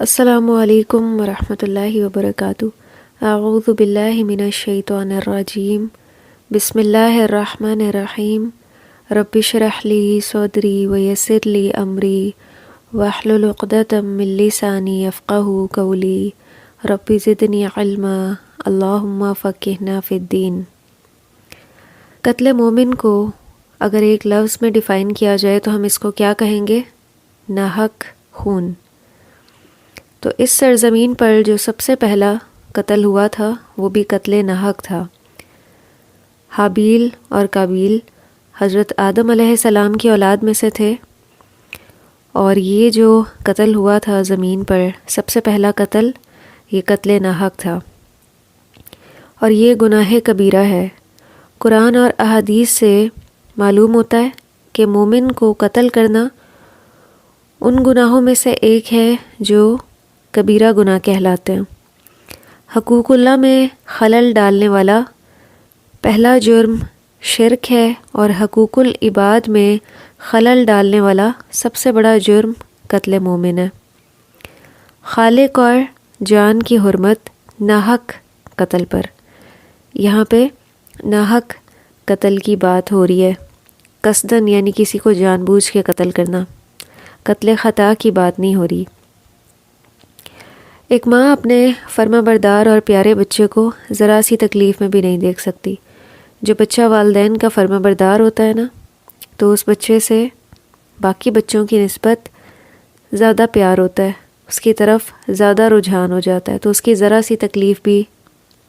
السلام علیکم ورحمۃ اللہ وبرکاتہ۔ اعوذ باللہ من الشیطان الرجیم، بسم اللہ الرحمن الرحیم۔ رب اشرح لی صدری ویسر لی امری واحلل عقدۃ من لسانی یفقہوا قولی رب زدنی علما اللہم فقہنا فی الدین۔ قتل مومن کو اگر ایک لفظ میں ڈیفائن کیا جائے تو ہم اس کو کیا کہیں گے؟ ناحق خون۔ تو اس سرزمین پر جو سب سے پہلا قتل ہوا تھا وہ بھی قتل ناحق تھا۔ حابیل اور قابیل حضرت آدم علیہ السلام کی اولاد میں سے تھے، اور یہ جو قتل ہوا تھا زمین پر سب سے پہلا قتل، یہ قتل ناحق تھا، اور یہ گناہ کبیرہ ہے۔ قرآن اور احادیث سے معلوم ہوتا ہے کہ مومن کو قتل کرنا ان گناہوں میں سے ایک ہے جو کبیرہ گناہ کہلاتے ہیں۔ حقوق اللہ میں خلل ڈالنے والا پہلا جرم شرک ہے، اور حقوق العباد میں خلل ڈالنے والا سب سے بڑا جرم قتل مومن ہے۔ خالق اور جان کی حرمت ناحق قتل پر، یہاں پہ ناحق قتل کی بات ہو رہی ہے، قصدن یعنی کسی کو جان بوجھ کے قتل کرنا، قتل خطا کی بات نہیں ہو رہی۔ ایک ماں اپنے فرما بردار اور پیارے بچے کو ذرا سی تکلیف میں بھی نہیں دیکھ سکتی۔ جو بچہ والدین کا فرما بردار ہوتا ہے نا، تو اس بچے سے باقی بچوں کی نسبت زیادہ پیار ہوتا ہے، اس کی طرف زیادہ رجحان ہو جاتا ہے، تو اس کی ذرا سی تکلیف بھی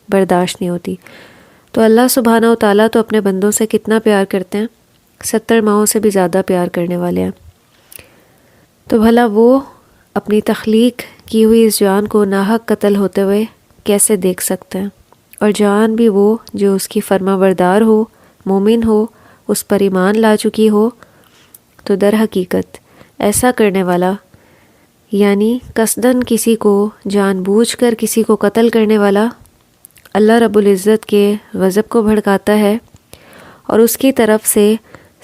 برداشت نہیں ہوتی۔ تو اللہ سبحانہ و تعالیٰ تو اپنے بندوں سے کتنا پیار کرتے ہیں، 70 ماؤں سے بھی زیادہ پیار کرنے والے ہیں۔ تو بھلا وہ اپنی تخلیق کی ہوئی اس جان کو ناحق قتل ہوتے ہوئے کیسے دیکھ سکتے ہیں؟ اور جان بھی وہ جو اس کی فرما بردار ہو، مومن ہو، اس پر ایمان لا چکی ہو۔ تو در حقیقت ایسا کرنے والا، یعنی قصدن کسی کو جان بوجھ کر کسی کو قتل کرنے والا، اللہ رب العزت کے غضب کو بھڑکاتا ہے اور اس کی طرف سے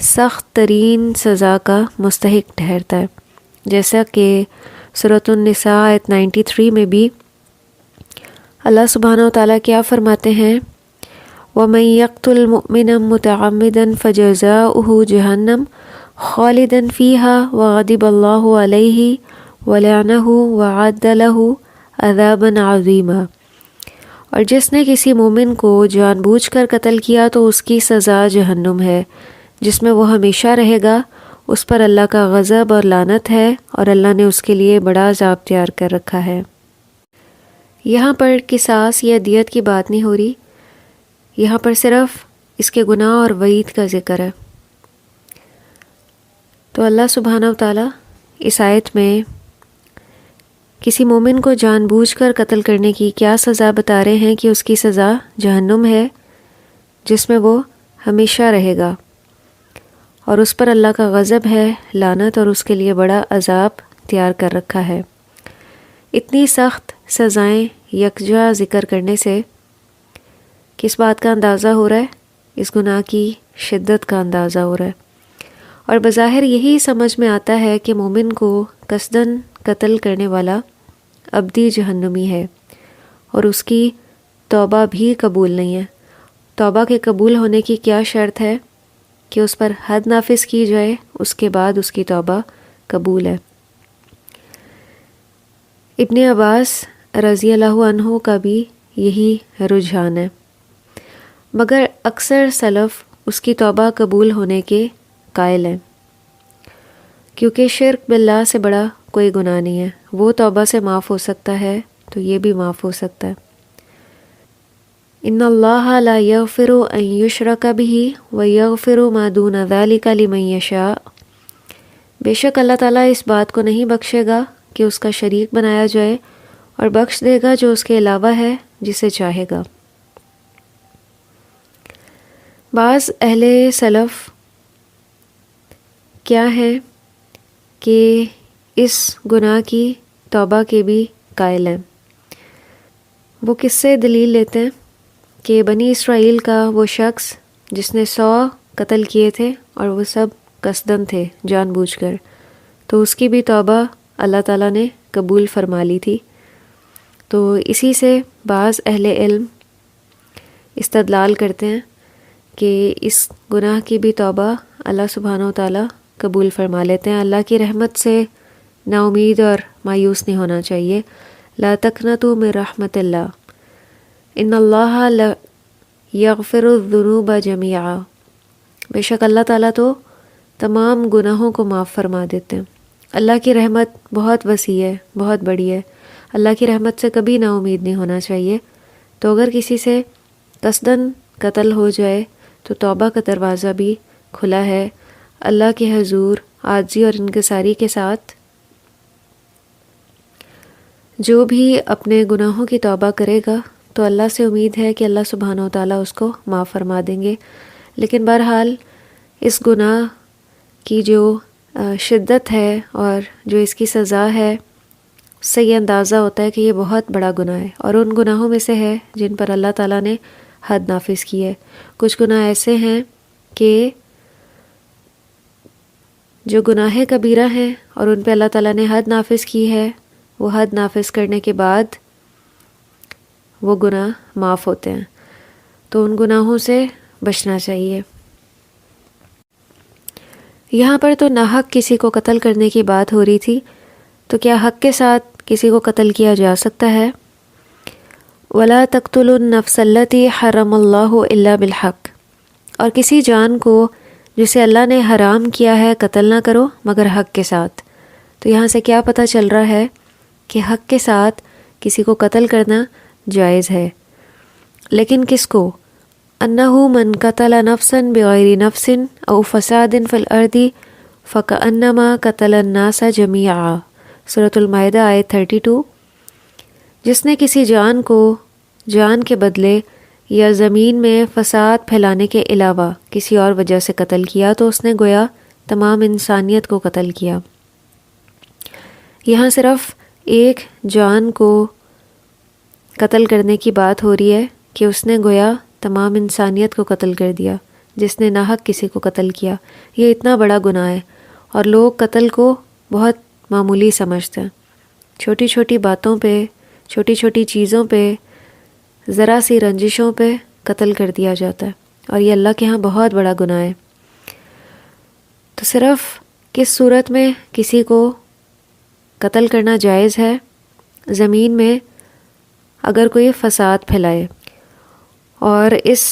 سخت ترین سزا کا مستحق ٹھہرتا ہے، جیسا کہ سورۃ النساء آیت 93 میں بھی اللہ سبحانہ و تعالیٰ کیا فرماتے ہیں؟ وَمَن يَقْتُلْ مُؤْمِنًا مُتَعَمِّدًا فَجَزَاؤُهُ جَهَنَّمُ خَالِدًا فِيهَا وَغَضِبَ اللَّهُ عَلَيْهِ وَلَعَنَهُ وَأَعَدَّ لَهُ عَذَابًا عَظِيمًا۔ اور جس نے کسی مومن کو جان بوجھ کر قتل کیا تو اس کی سزا جہنم ہے، جس میں وہ ہمیشہ رہے گا، اس پر اللہ کا غضب اور لعنت ہے، اور اللہ نے اس کے لیے بڑا عذاب تیار کر رکھا ہے۔ یہاں پر قصاص یا دیت کی بات نہیں ہو رہی، یہاں پر صرف اس کے گناہ اور وعید کا ذکر ہے۔ تو اللہ سبحانہ و تعالیٰ اس آیت میں کسی مومن کو جان بوجھ کر قتل کرنے کی کیا سزا بتا رہے ہیں کہ اس کی سزا جہنم ہے، جس میں وہ ہمیشہ رہے گا، اور اس پر اللہ کا غضب ہے، لعنت، اور اس کے لیے بڑا عذاب تیار کر رکھا ہے۔ اتنی سخت سزائیں یکجا ذکر کرنے سے کس بات کا اندازہ ہو رہا ہے؟ اس گناہ کی شدت کا اندازہ ہو رہا ہے، اور بظاہر یہی سمجھ میں آتا ہے کہ مومن کو قصدن قتل کرنے والا ابدی جہنمی ہے، اور اس کی توبہ بھی قبول نہیں ہے۔ توبہ کے قبول ہونے کی کیا شرط ہے؟ کہ اس پر حد نافذ کی جائے، اس کے بعد اس کی توبہ قبول ہے۔ ابن عباس رضی اللہ عنہ کا بھی یہی رجحان ہے، مگر اکثر سلف اس کی توبہ قبول ہونے کے قائل ہیں، کیونکہ شرک باللہ سے بڑا کوئی گناہ نہیں ہے۔ وہ توبہ سے معاف ہو سکتا ہے تو یہ بھی معاف ہو سکتا ہے۔ ان اللہ لا یغفر ان یشرک بہ ویغفر ما دون ذلک لمن یشاء۔ بے شک اللہ تعالیٰ اس بات کو نہیں بخشے گا کہ اس کا شریک بنایا جائے، اور بخش دے گا جو اس کے علاوہ ہے جسے چاہے گا۔ بعض اہل سلف کیا ہے کہ اس گناہ کی توبہ کے بھی قائل ہیں۔ وہ کس سے دلیل لیتے ہیں؟ کہ بنی اسرائیل کا وہ شخص جس نے 100 قتل کیے تھے اور وہ سب قصدن تھے، جان بوجھ کر، تو اس کی بھی توبہ اللہ تعالیٰ نے قبول فرما لی تھی۔ تو اسی سے بعض اہل علم استدلال کرتے ہیں کہ اس گناہ کی بھی توبہ اللہ سبحانہ و تعالیٰ قبول فرما لیتے ہیں۔ اللہ کی رحمت سے نا امید اور مایوس نہیں ہونا چاہیے۔ لا تقنطوا من رحمت اللہ ان اللہ یغفر الذنوب جميعا، بے شک اللہ تعالیٰ تو تمام گناہوں کو معاف فرما دیتے ہیں۔ اللہ کی رحمت بہت وسیع ہے، بہت بڑی ہے۔ اللہ کی رحمت سے کبھی نا امید نہیں ہونا چاہیے۔ تو اگر کسی سے قصداً قتل ہو جائے تو توبہ کا دروازہ بھی کھلا ہے۔ اللہ کے حضور عاجزی اور انکساری کے ساتھ جو بھی اپنے گناہوں کی توبہ کرے گا تو اللہ سے امید ہے کہ اللہ سبحانہ و تعالیٰ اس کو معاف فرما دیں گے۔ لیکن بہرحال اس گناہ کی جو شدت ہے اور جو اس کی سزا ہے اس سے یہ اندازہ ہوتا ہے کہ یہ بہت بڑا گناہ ہے، اور ان گناہوں میں سے ہے جن پر اللہ تعالیٰ نے حد نافذ کی ہے۔ کچھ گناہ ایسے ہیں کہ جو گناہ کبیرہ ہیں اور ان پہ اللہ تعالیٰ نے حد نافذ کی ہے، وہ حد نافذ کرنے کے بعد وہ گناہ معاف ہوتے ہیں۔ تو ان گناہوں سے بچنا چاہیے۔ یہاں پر تو ناحق کسی کو قتل کرنے کی بات ہو رہی تھی، تو کیا حق کے ساتھ کسی کو قتل کیا جا سکتا ہے؟ وَلَا تَقْتُلُوا النَّفْسَ الَّتِي حَرَّمَ اللَّهُ إِلَّا بِالْحَقِّ، اور کسی جان کو جسے اللہ نے حرام کیا ہے قتل نہ کرو مگر حق کے ساتھ۔ تو یہاں سے کیا پتہ چل رہا ہے کہ حق کے ساتھ کسی کو قتل کرنا جائز ہے۔ لیکن کس کو؟ انہ من قتل نفسا بغیر نفس او فساد فی الارض فکأنما قتل الناس جمیعا، سورۃ المائدہ آیت 32۔ جس نے کسی جان کو جان کے بدلے یا زمین میں فساد پھیلانے کے علاوہ کسی اور وجہ سے قتل کیا تو اس نے گویا تمام انسانیت کو قتل کیا۔ یہاں صرف ایک جان کو قتل کرنے کی بات ہو رہی ہے کہ اس نے گویا تمام انسانیت کو قتل کر دیا جس نے ناحق کسی کو قتل کیا۔ یہ اتنا بڑا گناہ ہے اور لوگ قتل کو بہت معمولی سمجھتے ہیں۔ چھوٹی چھوٹی باتوں پہ، چھوٹی چھوٹی چیزوں پہ، ذرا سی رنجشوں پہ قتل کر دیا جاتا ہے، اور یہ اللہ کے ہاں بہت بڑا گناہ ہے۔ تو صرف کس صورت میں کسی کو قتل کرنا جائز ہے؟ زمین میں اگر کوئی فساد پھیلائے، اور اس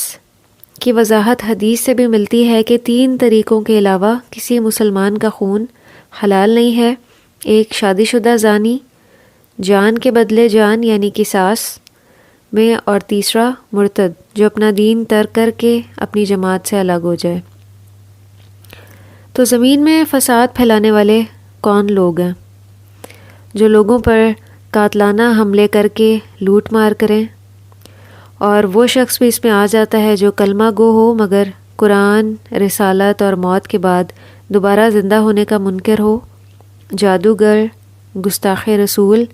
کی وضاحت حدیث سے بھی ملتی ہے کہ 3 طریقوں کے علاوہ کسی مسلمان کا خون حلال نہیں ہے۔ ایک شادی شدہ زانی، جان کے بدلے جان یعنی قصاص میں، اور تیسرا مرتد جو اپنا دین ترک کر کے اپنی جماعت سے الگ ہو جائے۔ تو زمین میں فساد پھیلانے والے کون لوگ ہیں؟ جو لوگوں پر قاتلانہ حملے کر کے لوٹ مار کریں، اور وہ شخص بھی اس میں آ جاتا ہے جو کلمہ گو ہو مگر قرآن، رسالت اور موت کے بعد دوبارہ زندہ ہونے کا منکر ہو، جادوگر، گستاخ رسول،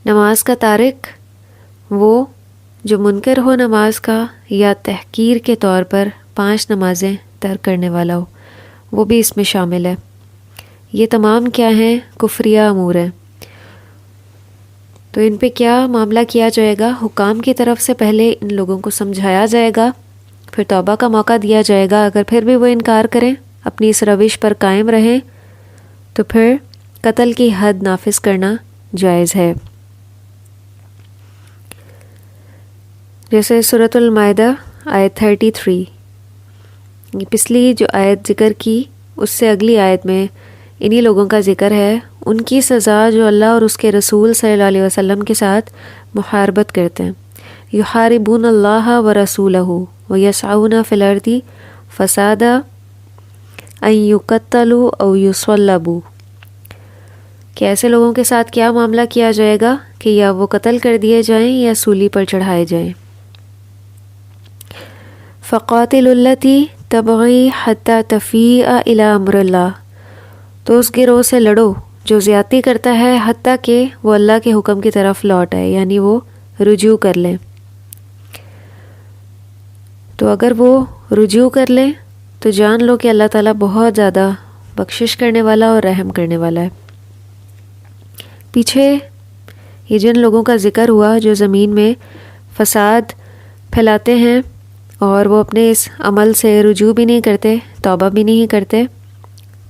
نماز کا تارک، وہ جو منکر ہو نماز کا، یا تحقیر کے طور پر 5 نمازیں ترک کرنے والا ہو، وہ بھی اس میں شامل ہے۔ یہ تمام کیا ہیں؟ کفریہ امور ہیں۔ تو ان پہ کیا معاملہ کیا جائے گا؟ حکام کی طرف سے پہلے ان لوگوں کو سمجھایا جائے گا، پھر توبہ کا موقع دیا جائے گا۔ اگر پھر بھی وہ انکار کریں، اپنی اس روش پر قائم رہیں، تو پھر قتل کی حد نافذ کرنا جائز ہے۔ جیسے سورۃ المائدہ آیت 33، پچھلی جو آیت ذکر کی اس سے اگلی آیت میں انہی لوگوں کا ذکر ہے، ان کی سزا جو اللہ اور اس کے رسول صلی اللہ علیہ وسلم کے ساتھ محاربت کرتے ہیں۔ یحاربون اللہ ورسولہ ویسعون فی الارض فسادا ان یقتلوا او یصلبوا، کہ ایسے لوگوں کے ساتھ کیا معاملہ کیا جائے گا کہ یا وہ قتل کر دیے جائیں یا سولی پر چڑھائے جائیں۔ فقاتلوا التی تبغی حتی تفیء الی امر اللہ، تو اس گروہ سے لڑو جو زیادتی کرتا ہے حتیٰ کہ وہ اللہ کے حکم کی طرف لوٹ آئے، یعنی وہ رجوع کر لیں۔ تو اگر وہ رجوع کر لیں تو جان لو کہ اللہ تعالیٰ بہت زیادہ بخشش کرنے والا اور رحم کرنے والا ہے۔ پیچھے یہ جن لوگوں کا ذکر ہوا جو زمین میں فساد پھیلاتے ہیں اور وہ اپنے اس عمل سے رجوع بھی نہیں کرتے، توبہ بھی نہیں کرتے،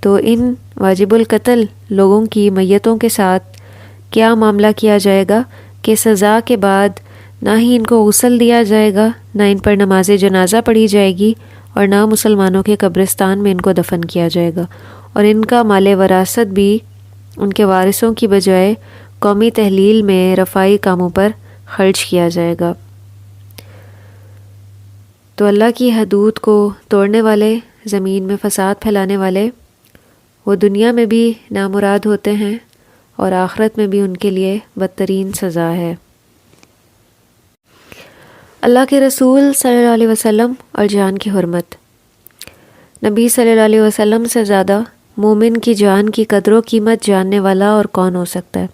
تو ان واجب القتل لوگوں کی میتوں کے ساتھ کیا معاملہ کیا جائے گا کہ سزا کے بعد نہ ہی ان کو غسل دیا جائے گا، نہ ان پر نماز جنازہ پڑھی جائے گی، اور نہ مسلمانوں کے قبرستان میں ان کو دفن کیا جائے گا، اور ان کا مال وراثت بھی ان کے وارثوں کی بجائے قومی تحلیل میں رفائی کاموں پر خرچ کیا جائے گا۔ تو اللہ کی حدود کو توڑنے والے، زمین میں فساد پھیلانے والے، وہ دنیا میں بھی نامراد ہوتے ہیں اور آخرت میں بھی ان کے لیے بدترین سزا ہے۔ اللہ کے رسول صلی اللہ علیہ وسلم اور جان کی حرمت۔ نبی صلی اللہ علیہ وسلم سے زیادہ مومن کی جان کی قدر و قیمت جاننے والا اور کون ہو سکتا ہے؟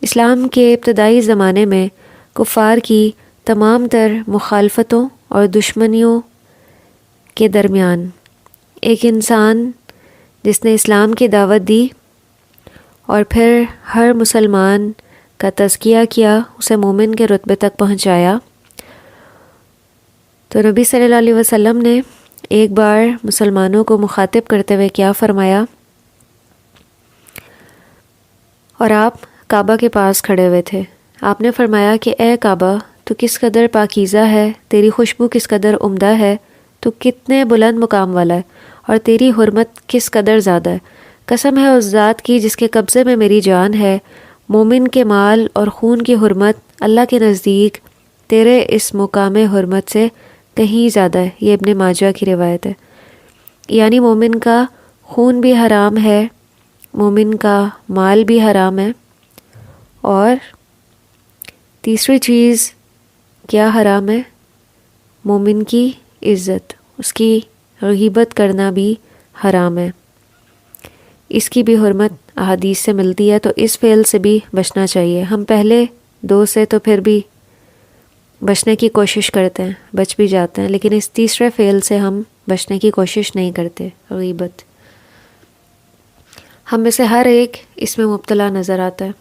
اسلام کے ابتدائی زمانے میں کفار کی تمام تر مخالفتوں اور دشمنیوں کے درمیان ایک انسان جس نے اسلام کی دعوت دی اور پھر ہر مسلمان کا تزکیہ کیا، اسے مومن کے رتبے تک پہنچایا، تو نبی صلی اللہ علیہ وسلم نے ایک بار مسلمانوں کو مخاطب کرتے ہوئے کیا فرمایا؟ اور آپ کعبہ کے پاس کھڑے ہوئے تھے، آپ نے فرمایا کہ اے کعبہ، تو کس قدر پاکیزہ ہے، تیری خوشبو کس قدر عمدہ ہے، تو کتنے بلند مقام والا ہے، اور تیری حرمت کس قدر زیادہ ہے۔ قسم ہے اس ذات کی جس کے قبضے میں میری جان ہے، مومن کے مال اور خون کی حرمت اللہ کے نزدیک تیرے اس مقام حرمت سے کہیں زیادہ ہے۔ یہ ابن ماجہ کی روایت ہے۔ یعنی مومن کا خون بھی حرام ہے، مومن کا مال بھی حرام ہے، اور تیسری چیز کیا حرام ہے؟ مومن کی عزت، اس کی غیبت کرنا بھی حرام ہے۔ اس کی بھی حرمت احادیث سے ملتی ہے، تو اس فعل سے بھی بچنا چاہیے۔ ہم پہلے دو سے تو پھر بھی بچنے کی کوشش کرتے ہیں، بچ بھی جاتے ہیں، لیکن اس تیسرے فعل سے ہم بچنے کی کوشش نہیں کرتے، غیبت۔ ہم میں سے ہر ایک اس میں مبتلا نظر آتا ہے۔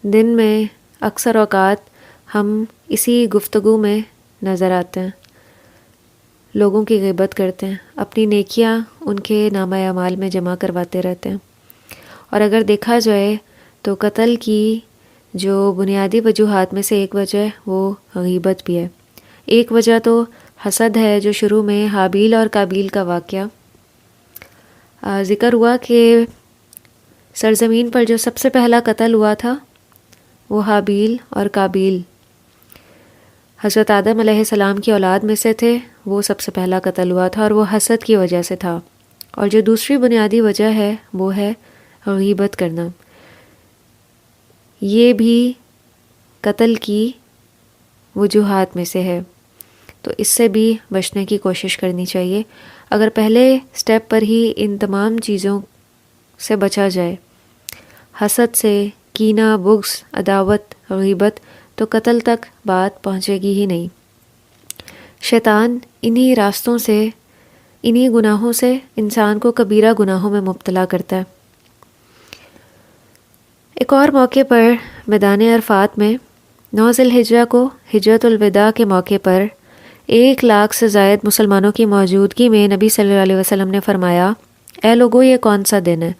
دن میں اکثر اوقات ہم اسی گفتگو میں نظر آتے ہیں، لوگوں کی غیبت کرتے ہیں، اپنی نیکیاں ان کے نامہ اعمال میں جمع کرواتے رہتے ہیں۔ اور اگر دیکھا جائے تو قتل کی جو بنیادی وجوہات میں سے ایک وجہ وہ غیبت بھی ہے۔ ایک وجہ تو حسد ہے، جو شروع میں حابیل اور قابیل کا واقعہ ذکر ہوا کہ سرزمین پر جو سب سے پہلا قتل ہوا تھا وہ حابیل اور قابیل حضرت آدم علیہ السلام کی اولاد میں سے تھے، وہ سب سے پہلا قتل ہوا تھا اور وہ حسد کی وجہ سے تھا۔ اور جو دوسری بنیادی وجہ ہے وہ ہے غیبت کرنا، یہ بھی قتل کی وجوہات میں سے ہے، تو اس سے بھی بچنے کی کوشش کرنی چاہیے۔ اگر پہلے سٹیپ پر ہی ان تمام چیزوں سے بچا جائے، حسد سے، کینہ، بغض، عداوت، غیبت، تو قتل تک بات پہنچے گی ہی نہیں۔ شیطان انہی راستوں سے، انہی گناہوں سے انسان کو کبیرہ گناہوں میں مبتلا کرتا ہے۔ ایک اور موقع پر میدان عرفات میں 9 ذی الحجہ کو حجۃ الوداع کے موقع پر 1,00,000 سے زائد مسلمانوں کی موجودگی میں نبی صلی اللہ علیہ وسلم نے فرمایا، اے لوگو، یہ کون سا دن ہے؟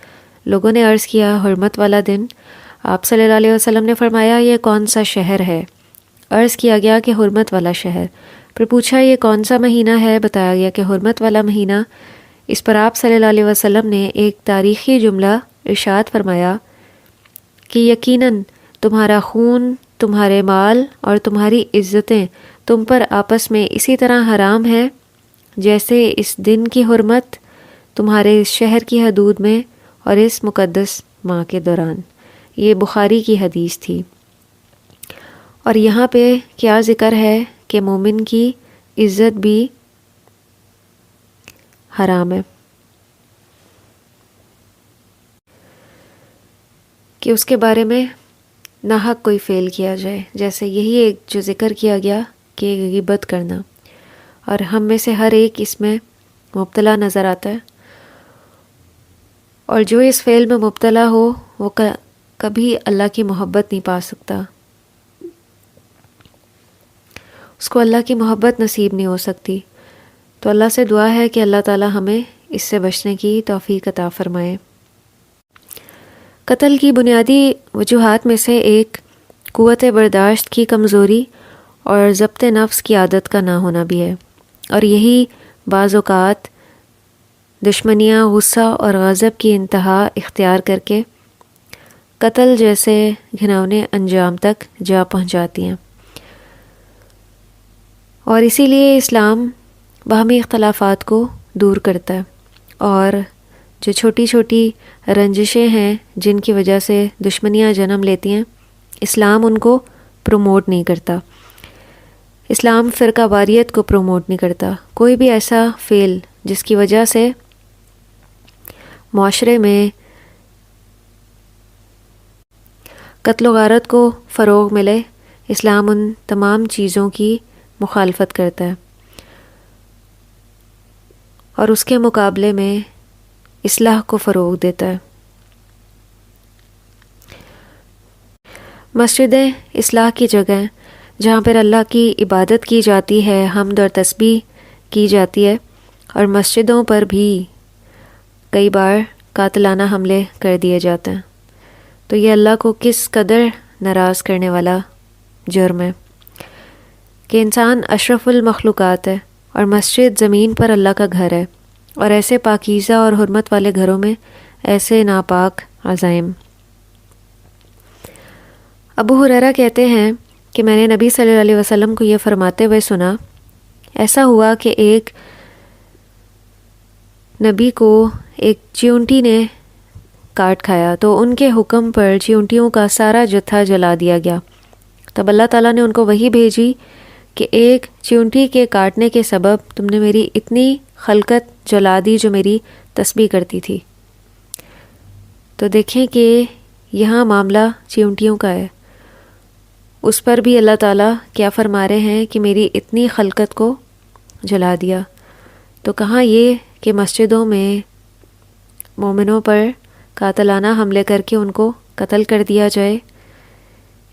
لوگوں نے عرض کیا، حرمت والا دن۔ آپ صلی اللہ علیہ وسلم نے فرمایا، یہ کون سا شہر ہے؟ عرض کیا گیا کہ حرمت والا شہر۔ پھر پوچھا، یہ کون سا مہینہ ہے؟ بتایا گیا کہ حرمت والا مہینہ۔ اس پر آپ صلی اللہ علیہ وسلم نے ایک تاریخی جملہ ارشاد فرمایا کہ یقیناً تمہارا خون، تمہارے مال اور تمہاری عزتیں تم پر آپس میں اسی طرح حرام ہے جیسے اس دن کی حرمت تمہارے اس شہر کی حدود میں اور اس مقدس ماہ کے دوران۔ یہ بخاری کی حدیث تھی۔ اور یہاں پہ کیا ذکر ہے کہ مومن کی عزت بھی حرام ہے، کہ اس کے بارے میں ناحق کوئی فعل کیا جائے، جیسے یہی ایک جو ذکر کیا گیا کہ غیبت کرنا۔ اور ہم میں سے ہر ایک اس میں مبتلا نظر آتا ہے، اور جو اس فعل میں مبتلا ہو وہ کبھی اللہ کی محبت نہیں پا سکتا، اس کو اللہ کی محبت نصیب نہیں ہو سکتی۔ تو اللہ سے دعا ہے کہ اللہ تعالی ہمیں اس سے بچنے کی توفیق عطا فرمائے۔ قتل کی بنیادی وجوہات میں سے ایک قوت برداشت کی کمزوری اور ضبط نفس کی عادت کا نہ ہونا بھی ہے، اور یہی بعض اوقات دشمنیاں، غصہ اور غضب کی انتہا اختیار کر کے قتل جیسے گھناؤنے انجام تک جا پہنچاتی ہیں۔ اور اسی لیے اسلام باہمی اختلافات کو دور کرتا ہے، اور جو چھوٹی چھوٹی رنجشیں ہیں جن کی وجہ سے دشمنیاں جنم لیتی ہیں، اسلام ان کو پروموٹ نہیں کرتا، اسلام فرقہ واریت کو پروموٹ نہیں کرتا۔ کوئی بھی ایسا فعل جس کی وجہ سے معاشرے میں قتل و غارت کو فروغ ملے، اسلام ان تمام چیزوں کی مخالفت کرتا ہے، اور اس کے مقابلے میں اصلاح کو فروغ دیتا ہے۔ مسجدیں اصلاح کی جگہ ہیں، جہاں پر اللہ کی عبادت کی جاتی ہے، حمد اور تسبیح کی جاتی ہے، اور مسجدوں پر بھی کئی بار قاتلانہ حملے کر دیے جاتے ہیں۔ تو یہ اللہ کو کس قدر ناراض کرنے والا جرم ہے کہ انسان اشرف المخلوقات ہے، اور مسجد زمین پر اللہ کا گھر ہے، اور ایسے پاکیزہ اور حرمت والے گھروں میں ایسے ناپاک عزائم۔ ابو ہریرہ کہتے ہیں کہ میں نے نبی صلی اللہ علیہ وسلم کو یہ فرماتے ہوئے سنا، ایسا ہوا کہ ایک نبی کو ایک چیونٹی نے کاٹ کھایا، تو ان کے حکم پر چیونٹیوں کا سارا جتھا جلا دیا گیا۔ تب اللہ تعالیٰ نے ان کو وحی بھیجی کہ ایک چیونٹی کے کاٹنے کے سبب تم نے میری اتنی خلقت جلا دی جو میری تسبیح کرتی تھی۔ تو دیکھیں کہ یہاں معاملہ چیونٹیوں کا ہے، اس پر بھی اللہ تعالیٰ کیا فرما رہے ہیں کہ میری اتنی خلقت کو جلا دیا۔ تو کہاں یہ کہ مسجدوں میں مومنوں پر قاتلانہ حملے کر کے ان کو قتل کر دیا جائے،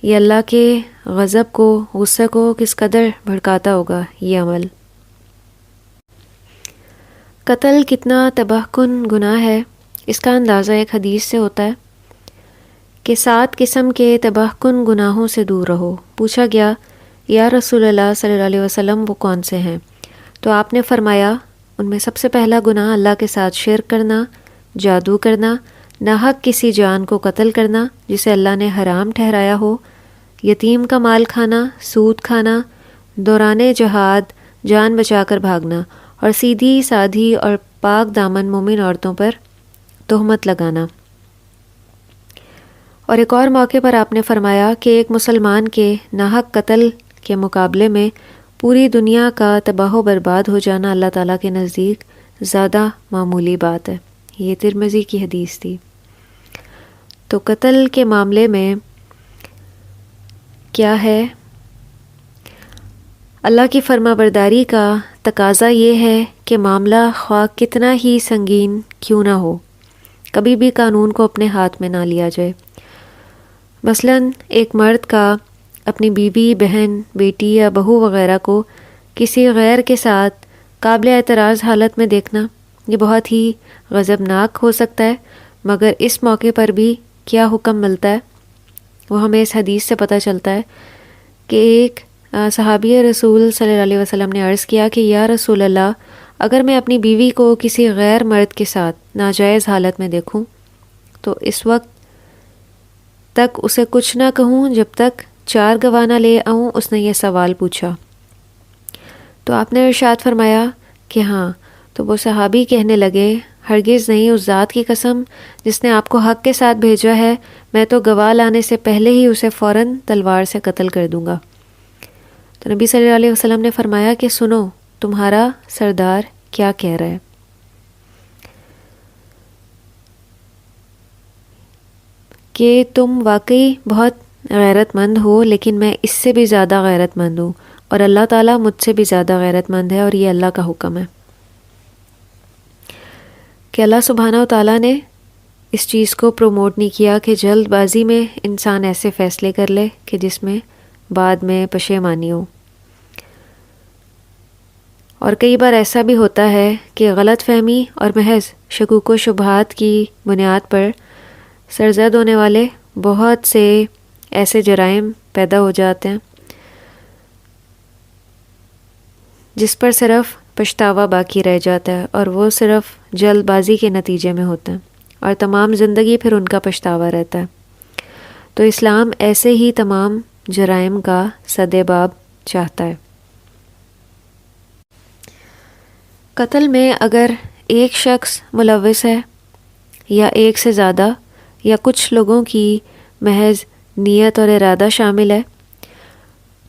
یہ اللہ کے غضب کو، غصے کو کس قدر بھڑکاتا ہوگا یہ عمل۔ قتل کتنا تباہ کن گناہ ہے، اس کا اندازہ ایک حدیث سے ہوتا ہے کہ 7 قسم کے تباہ کن گناہوں سے دور رہو۔ پوچھا گیا یا رسول اللہ صلی اللہ علیہ وسلم وہ کون سے ہیں؟ تو آپ نے فرمایا ان میں سب سے پہلا گناہ اللہ کے ساتھ شرک کرنا، جادو کرنا، ناحق کسی جان کو قتل کرنا جسے اللہ نے حرام ٹھہرایا ہو، یتیم کا مال کھانا، سود کھانا، دوران جہاد جان بچا کر بھاگنا، اور سیدھی سادھی اور پاک دامن مومن عورتوں پر تہمت لگانا۔ اور ایک اور موقع پر آپ نے فرمایا کہ ایک مسلمان کے ناحق قتل کے مقابلے میں پوری دنیا کا تباہ و برباد ہو جانا اللہ تعالیٰ کے نزدیک زیادہ معمولی بات ہے۔ یہ ترمذی کی حدیث تھی۔ تو قتل کے معاملے میں کیا ہے؟ اللہ کی فرما برداری کا تقاضا یہ ہے کہ معاملہ خواہ کتنا ہی سنگین کیوں نہ ہو، کبھی بھی قانون کو اپنے ہاتھ میں نہ لیا جائے۔ مثلاً ایک مرد کا اپنی بیوی، بہن، بیٹی یا بہو وغیرہ کو کسی غیر کے ساتھ قابل اعتراض حالت میں دیکھنا یہ بہت ہی غضبناک ہو سکتا ہے، مگر اس موقع پر بھی کیا حکم ملتا ہے وہ ہمیں اس حدیث سے پتہ چلتا ہے کہ ایک صحابی رسول صلی اللہ علیہ وسلم نے عرض کیا کہ یا رسول اللہ، اگر میں اپنی بیوی کو کسی غیر مرد کے ساتھ ناجائز حالت میں دیکھوں تو اس وقت تک اسے کچھ نہ کہوں جب تک 4 گواہ نہ لے آؤں۔ اس نے یہ سوال پوچھا تو آپ نے ارشاد فرمایا کہ ہاں۔ تو وہ صحابی کہنے لگے ہرگز نہیں، اس ذات کی قسم جس نے آپ کو حق کے ساتھ بھیجا ہے، میں تو گواہ لانے سے پہلے ہی اسے فوراً تلوار سے قتل کر دوں گا۔ تو نبی صلی اللہ علیہ وسلم نے فرمایا کہ سنو تمہارا سردار کیا کہہ رہا ہے۔ کہ تم واقعی بہت غیرت مند ہو، لیکن میں اس سے بھی زیادہ غیرت مند ہوں، اور اللہ تعالیٰ مجھ سے بھی زیادہ غیرت مند ہے، اور یہ اللہ کا حکم ہے۔ کہ اللہ سبحانہ و تعالیٰ نے اس چیز کو پروموٹ نہیں کیا کہ جلد بازی میں انسان ایسے فیصلے کر لے کہ جس میں بعد میں پشیمانی ہو. اور کئی بار ایسا بھی ہوتا ہے کہ غلط فہمی اور محض شکوک و شبہات کی بنیاد پر سرزد ہونے والے بہت سے ایسے جرائم پیدا ہو جاتے ہیں جس پر صرف پچھتاوا باقی رہ جاتا ہے، اور وہ صرف جلد بازی کے نتیجے میں ہوتا ہے، اور تمام زندگی پھر ان کا پچھتاوا رہتا ہے. تو اسلام ایسے ہی تمام جرائم کا سدباب چاہتا ہے. قتل میں اگر ایک شخص ملوث ہے یا ایک سے زیادہ یا کچھ لوگوں کی محض نیت اور ارادہ شامل ہے،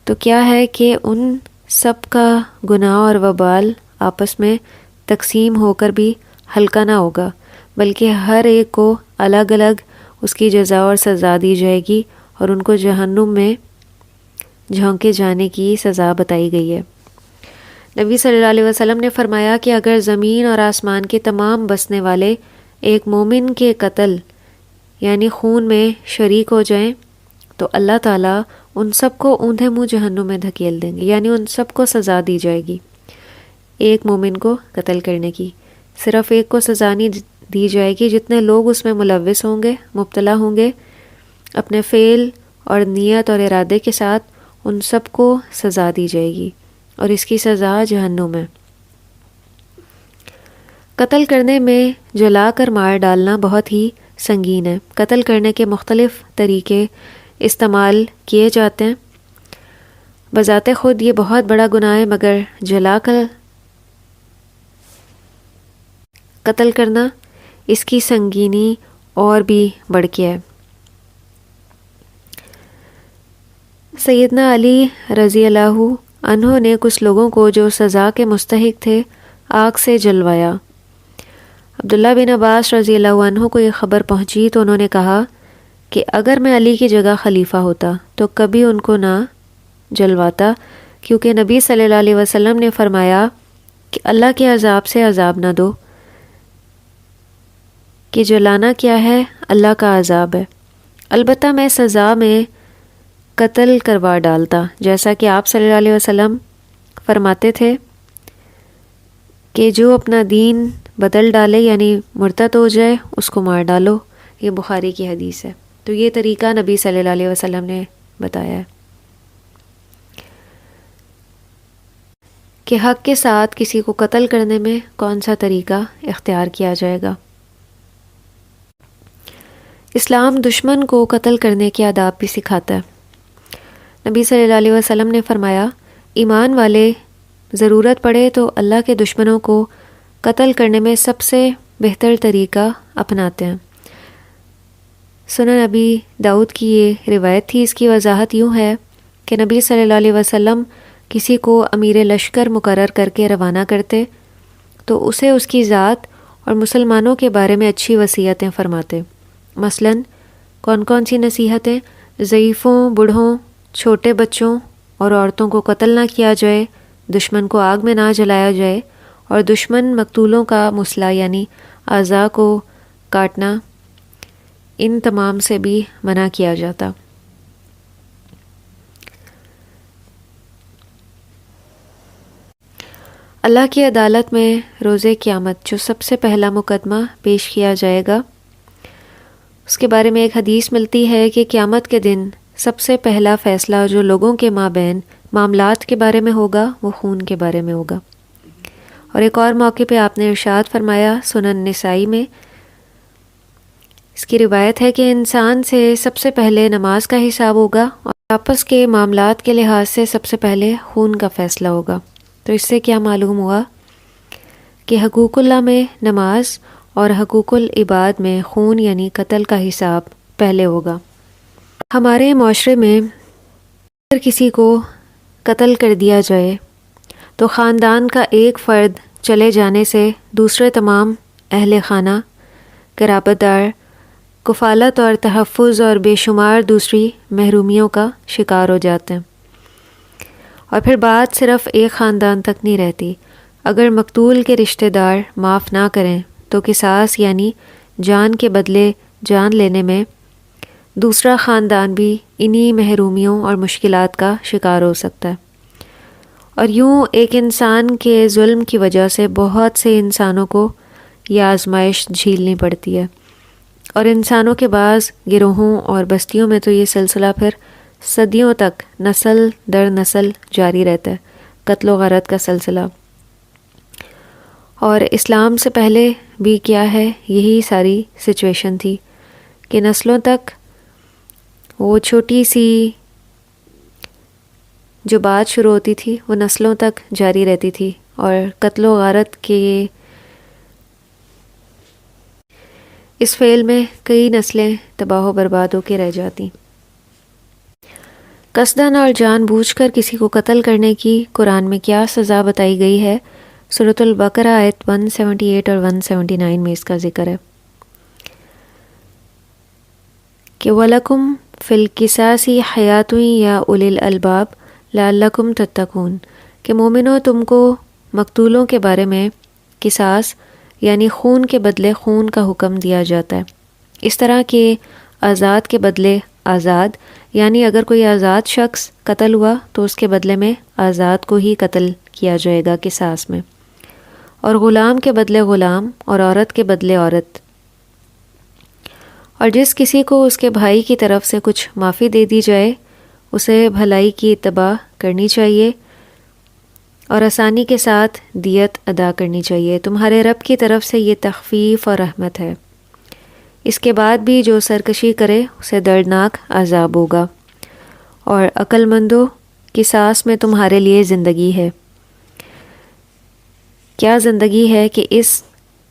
تو کیا ہے کہ ان سب کا گناہ اور وبال آپس میں تقسیم ہو کر بھی ہلکا نہ ہوگا، بلکہ ہر ایک کو الگ الگ اس کی جزا اور سزا دی جائے گی، اور ان کو جہنم میں جھونکے جانے کی سزا بتائی گئی ہے. نبی صلی اللہ علیہ وسلم نے فرمایا کہ اگر زمین اور آسمان کے تمام بسنے والے ایک مومن کے قتل یعنی خون میں شریک ہو جائیں تو اللہ تعالیٰ ان سب کو اوندھے منہ جہنم میں دھکیل دیں گے، یعنی ان سب کو سزا دی جائے گی. ایک مومن کو قتل کرنے کی صرف ایک کو سزا نہیں دی جائے گی، جتنے لوگ اس میں ملوث ہوں گے، مبتلا ہوں گے، اپنے فعل اور نیت اور ارادے کے ساتھ ان سب کو سزا دی جائے گی، اور اس کی سزا جہنم ہے. قتل کرنے میں جلا کر مار ڈالنا بہت ہی سنگین ہے. قتل کرنے کے مختلف طریقے استعمال کیے جاتے ہیں. بذات خود یہ بہت بڑا گناہ ہے، مگر جلا کر قتل کرنا اس کی سنگینی اور بھی بڑھ کے ہے. سیدنا علی رضی اللہ عنہ نے کچھ لوگوں کو جو سزا کے مستحق تھے آگ سے جلوایا. عبداللہ بن عباس رضی اللہ عنہ کو یہ خبر پہنچی تو انہوں نے کہا کہ اگر میں علی کی جگہ خلیفہ ہوتا تو کبھی ان کو نہ جلواتا، کیونکہ نبی صلی اللہ علیہ وسلم نے فرمایا کہ اللہ کے عذاب سے عذاب نہ دو، کہ جلانا کیا ہے، اللہ کا عذاب ہے. البتہ میں سزا میں قتل کروا ڈالتا، جیسا کہ آپ صلی اللہ علیہ وسلم فرماتے تھے کہ جو اپنا دین بدل ڈالے یعنی مرتد ہو جائے اس کو مار ڈالو. یہ بخاری کی حدیث ہے. تو یہ طریقہ نبی صلی اللہ علیہ وسلم نے بتایا ہے کہ حق کے ساتھ کسی کو قتل کرنے میں کون سا طریقہ اختیار کیا جائے گا. اسلام دشمن کو قتل کرنے کے آداب بھی سکھاتا ہے. نبی صلی اللہ علیہ وسلم نے فرمایا ایمان والے ضرورت پڑے تو اللہ کے دشمنوں کو قتل کرنے میں سب سے بہتر طریقہ اپناتے ہیں. سنن نبی داؤد کی یہ روایت تھی. اس کی وضاحت یوں ہے کہ نبی صلی اللہ علیہ وسلم کسی کو امیر لشکر مقرر کر کے روانہ کرتے تو اسے اس کی ذات اور مسلمانوں کے بارے میں اچھی وصیتیں فرماتے. مثلاً کون کون سی نصیحتیں؟ ضعیفوں، بوڑھوں، چھوٹے بچوں اور عورتوں کو قتل نہ کیا جائے، دشمن کو آگ میں نہ جلایا جائے، اور دشمن مقتولوں کا مسلح یعنی اعضاء کو کاٹنا، ان تمام سے بھی منع کیا جاتا. اللہ کی عدالت میں روز قیامت جو سب سے پہلا مقدمہ پیش کیا جائے گا، اس کے بارے میں ایک حدیث ملتی ہے کہ قیامت کے دن سب سے پہلا فیصلہ جو لوگوں کے مابین معاملات کے بارے میں ہوگا وہ خون کے بارے میں ہوگا. اور ایک اور موقع پہ آپ نے ارشاد فرمایا سنن نسائی میں، اس کی روایت ہے کہ انسان سے سب سے پہلے نماز کا حساب ہوگا اور آپس کے معاملات کے لحاظ سے سب سے پہلے خون کا فیصلہ ہوگا. تو اس سے کیا معلوم ہوا کہ حقوق اللہ میں نماز اور حقوق العباد میں خون یعنی قتل کا حساب پہلے ہوگا. ہمارے معاشرے میں اگر کسی کو قتل کر دیا جائے تو خاندان کا ایک فرد چلے جانے سے دوسرے تمام اہل خانہ، قرابت دار، کفالت اور تحفظ اور بے شمار دوسری محرومیوں کا شکار ہو جاتے ہیں. اور پھر بات صرف ایک خاندان تک نہیں رہتی. اگر مقتول کے رشتہ دار معاف نہ کریں تو قصاص یعنی جان کے بدلے جان لینے میں دوسرا خاندان بھی انہی محرومیوں اور مشکلات کا شکار ہو سکتا ہے۔ اور یوں ایک انسان کے ظلم کی وجہ سے بہت سے انسانوں کو یہ آزمائش جھیلنی پڑتی ہے، اور انسانوں کے بعض گروہوں اور بستیوں میں تو یہ سلسلہ پھر صدیوں تک نسل در نسل جاری رہتا ہے، قتل و غارت کا سلسلہ۔ اور اسلام سے پہلے بھی کیا ہے، یہی ساری سچویشن تھی کہ نسلوں تک وہ چھوٹی سی جو بات شروع ہوتی تھی وہ نسلوں تک جاری رہتی تھی، اور قتل و غارت کے اس فعل میں کئی نسلیں تباہ و برباد ہو کے رہ جاتی۔ قصداً اور جان بوجھ کر کسی کو قتل کرنے کی قرآن میں کیا سزا بتائی گئی ہے؟ سورۃ البقرہ آیت 178 اور 179 میں اس کا ذکر ہے کہ وَلَكُمْ فِي الْقِصَاصِ حَيَاةٌ يَا أُولِي الْأَلْبَابِ لَعَلَّكُمْ تَتَّقُونَ کہ مومنو تم کو مقتولوں کے بارے میں قصاص یعنی خون کے بدلے خون کا حکم دیا جاتا ہے، اس طرح کہ آزاد کے بدلے آزاد، یعنی اگر کوئی آزاد شخص قتل ہوا تو اس کے بدلے میں آزاد کو ہی قتل کیا جائے گا قصاص میں، اور غلام کے بدلے غلام اور عورت کے بدلے عورت۔ اور جس کسی کو اس کے بھائی کی طرف سے کچھ معافی دے دی جائے اسے بھلائی کی اتباع کرنی چاہیے اور آسانی کے ساتھ دیت ادا کرنی چاہیے، تمہارے رب کی طرف سے یہ تخفیف اور رحمت ہے۔ اس کے بعد بھی جو سرکشی کرے اسے دردناک عذاب ہوگا، اور عقل مندو قصاص میں تمہارے لیے زندگی ہے۔ کیا زندگی ہے کہ اس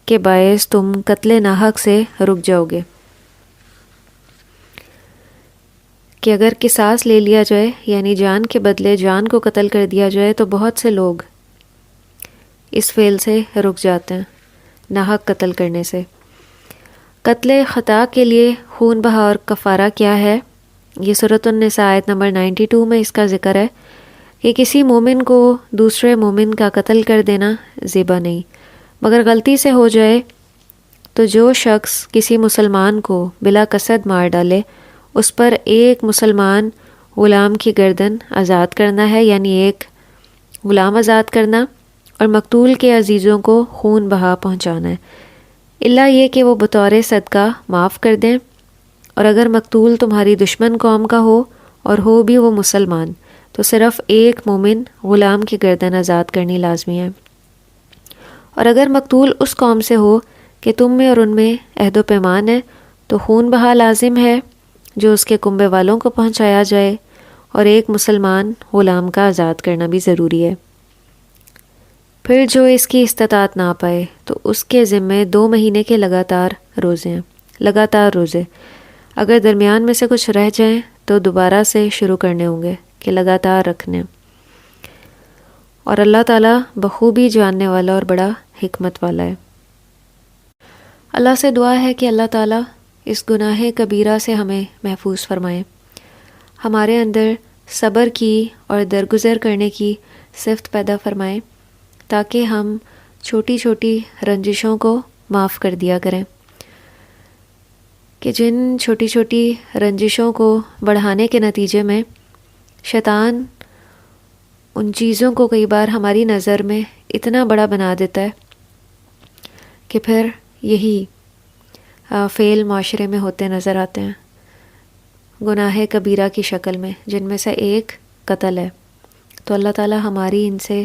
کے باعث تم قتل ناحق سے رک جاؤ گے، کہ اگر قصاص لے لیا جائے یعنی جان کے بدلے جان کو قتل کر دیا جائے تو بہت سے لوگ اس فعل سے رک جاتے ہیں، ناحق قتل کرنے سے۔ قتل خطا کے لیے خون بہا اور کفارہ کیا ہے؟ یہ سورۃ النساء آیت نمبر 92 میں اس کا ذکر ہے کہ کسی مومن کو دوسرے مومن کا قتل کر دینا زیبا نہیں، مگر غلطی سے ہو جائے تو جو شخص کسی مسلمان کو بلا قصد مار ڈالے اس پر ایک مسلمان غلام کی گردن آزاد کرنا ہے، یعنی ایک غلام آزاد کرنا، اور مقتول کے عزیزوں کو خون بہا پہنچانا ہے، الا یہ کہ وہ بطور صدقہ معاف کر دیں، اور اگر مقتول تمہاری دشمن قوم کا ہو اور ہو بھی وہ مسلمان تو صرف ایک مومن غلام کی گردن آزاد کرنی لازمی ہے، اور اگر مقتول اس قوم سے ہو کہ تم میں اور ان میں عہد و پیمان ہے تو خون بہا لازم ہے جو اس کے کنبے والوں کو پہنچایا جائے، اور ایک مسلمان غلام کا آزاد کرنا بھی ضروری ہے۔ پھر جو اس کی استطاعت نہ پائے تو اس کے ذمے 2 مہینے کے لگاتار روزے، اگر درمیان میں سے کچھ رہ جائیں تو دوبارہ سے شروع کرنے ہوں گے کہ لگاتار رکھنے، اور اللہ تعالیٰ بخوبی جاننے والا اور بڑا حکمت والا ہے۔ اللہ سے دعا ہے کہ اللہ تعالیٰ اس گناہ کبیرہ سے ہمیں محفوظ فرمائے، ہمارے اندر صبر کی اور درگزر کرنے کی صفت پیدا فرمائے تاکہ ہم چھوٹی چھوٹی رنجشوں کو معاف کر دیا کریں، کہ جن چھوٹی چھوٹی رنجشوں کو بڑھانے کے نتیجے میں شیطان ان چیزوں کو کئی بار ہماری نظر میں اتنا بڑا بنا دیتا ہے کہ پھر یہی فعل معاشرے میں ہوتے نظر آتے ہیں گناہ کبیرہ کی شکل میں، جن میں سے ایک قتل ہے۔ تو اللہ تعالیٰ ہماری ان سے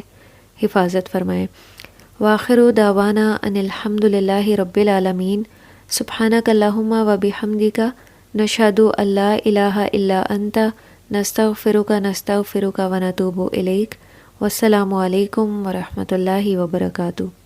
حفاظت فرمائے۔ وآخر دعوانا ان الحمد للہ رب العالمین، سبحانک اللہم و بحمدک، نشہد ان لا الہ الا انت، نستغفرک ونتوب الیک، والسلام علیکم ورحمۃ اللہ وبرکاتہ۔